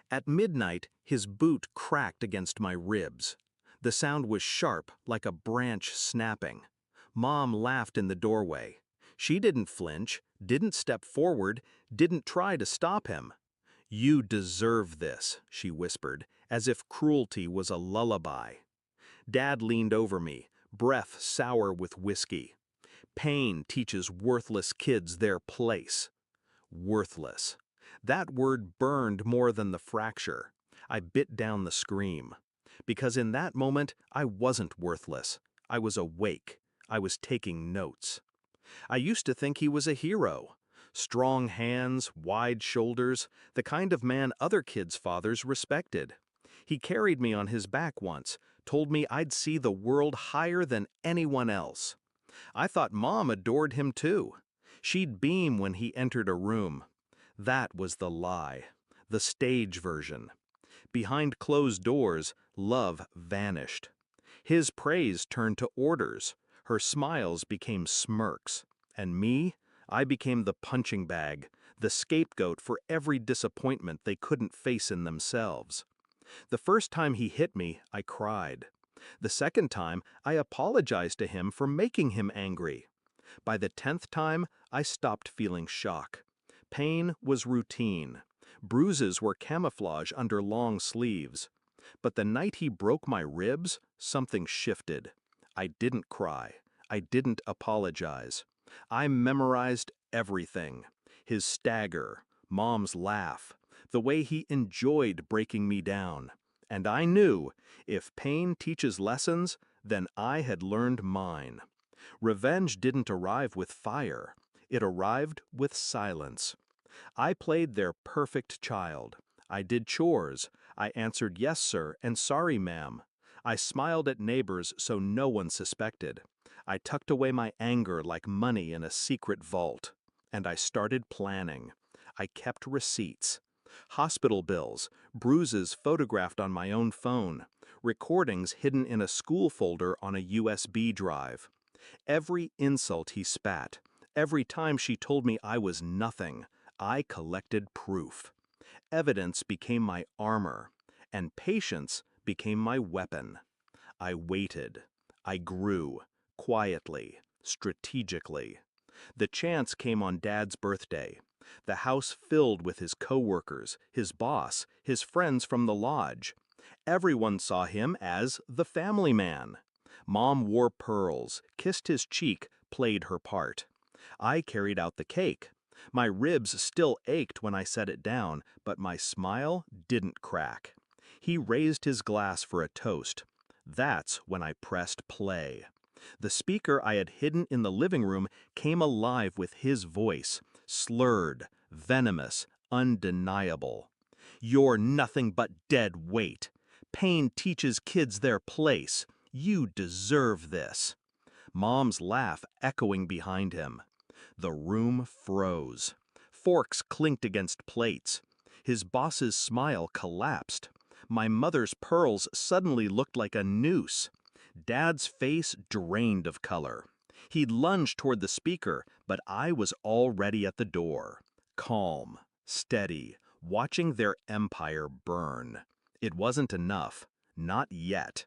At midnight, his boot cracked against my ribs. The sound was sharp, like a branch snapping. Mom laughed in the doorway. She didn't flinch, didn't step forward, didn't try to stop him. "You deserve this," she whispered, as if cruelty was a lullaby. Dad leaned over me, breath sour with whiskey. "Pain teaches worthless kids their place." Worthless. That word burned more than the fracture. I bit down the scream. Because in that moment, I wasn't worthless. I was awake. I was taking notes. I used to think he was a hero. Strong hands, wide shoulders, the kind of man other kids' fathers respected. He carried me on his back once, told me I'd see the world higher than anyone else. I thought Mom adored him too. She'd beam when he entered a room. That was the lie, the stage version. Behind closed doors, love vanished. His praise turned to orders. Her smiles became smirks. And me, I became the punching bag, the scapegoat for every disappointment they couldn't face in themselves. The first time he hit me, I cried. The second time, I apologized to him for making him angry. By the 10th time, I stopped feeling shock. Pain was routine. Bruises were camouflage under long sleeves. But the night he broke my ribs, something shifted. I didn't cry. I didn't apologize. I memorized everything. His stagger, Mom's laugh, the way he enjoyed breaking me down. And I knew, if pain teaches lessons, then I had learned mine. Revenge didn't arrive with fire. It arrived with silence. I played their perfect child. I did chores. I answered yes, sir, and sorry, ma'am. I smiled at neighbors so no one suspected. I tucked away my anger like money in a secret vault. And I started planning. I kept receipts. Hospital bills, bruises photographed on my own phone, recordings hidden in a school folder on a USB drive. Every insult he spat, every time she told me I was nothing, I collected proof. Evidence became my armor, and patience became my weapon. I waited. I grew, quietly, strategically. The chance came on Dad's birthday. The house filled with his coworkers, his boss, his friends from the lodge. Everyone saw him as the family man. Mom wore pearls, kissed his cheek, played her part. I carried out the cake. My ribs still ached when I set it down, but my smile didn't crack. He raised his glass for a toast. That's when I pressed play. The speaker I had hidden in the living room came alive with his voice, slurred, venomous, undeniable. "You're nothing but dead weight. Pain teaches kids their place. You deserve this." Mom's laugh echoing behind him. The room froze. Forks clinked against plates. His boss's smile collapsed. My mother's pearls suddenly looked like a noose. Dad's face drained of color. He lunged toward the speaker, but I was already at the door. Calm, steady, watching their empire burn. It wasn't enough. Not yet.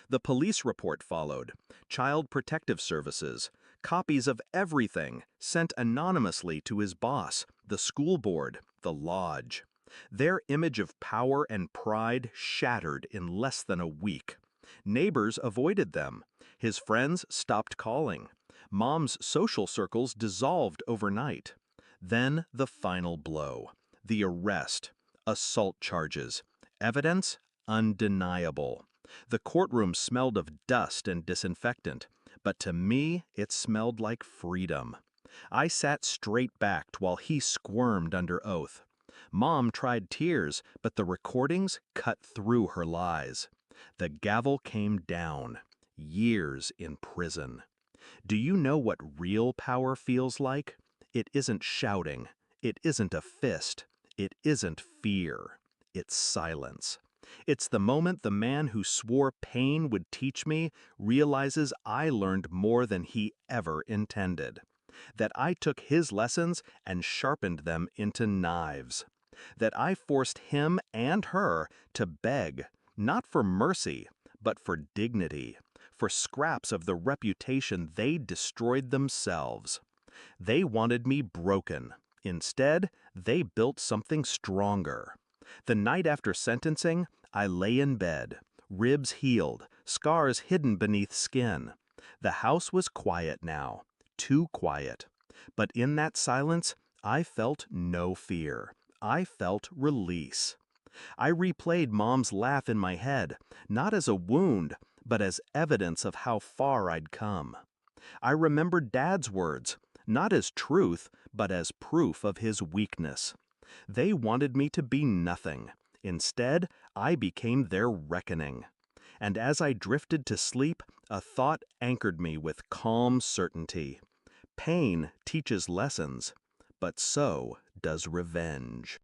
The police report followed. Child Protective Services. Copies of everything sent anonymously to his boss, the school board, the lodge. Their image of power and pride shattered in less than a week. Neighbors avoided them. His friends stopped calling. Mom's social circles dissolved overnight. Then the final blow. The arrest. Assault charges. Evidence undeniable. The courtroom smelled of dust and disinfectant, but to me it smelled like freedom. I sat straight-backed while he squirmed under oath. Mom tried tears, but the recordings cut through her lies. The gavel came down. Years in prison. Do you know what real power feels like? It isn't shouting. It isn't a fist. It isn't fear. It's silence. It's the moment the man who swore pain would teach me realizes I learned more than he ever intended. That I took his lessons and sharpened them into knives. that I forced him and her to beg, not for mercy, but for dignity, for scraps of the reputation they destroyed themselves. They wanted me broken. Instead, they built something stronger. The night after sentencing, I lay in bed, ribs healed, scars hidden beneath skin. The house was quiet now, too quiet. But in that silence, I felt no fear. I felt release. I replayed Mom's laugh in my head, not as a wound, but as evidence of how far I'd come. I remembered Dad's words, not as truth, but as proof of his weakness. They wanted me to be nothing. Instead, I became their reckoning. And as I drifted to sleep, a thought anchored me with calm certainty. Pain teaches lessons, but so does revenge.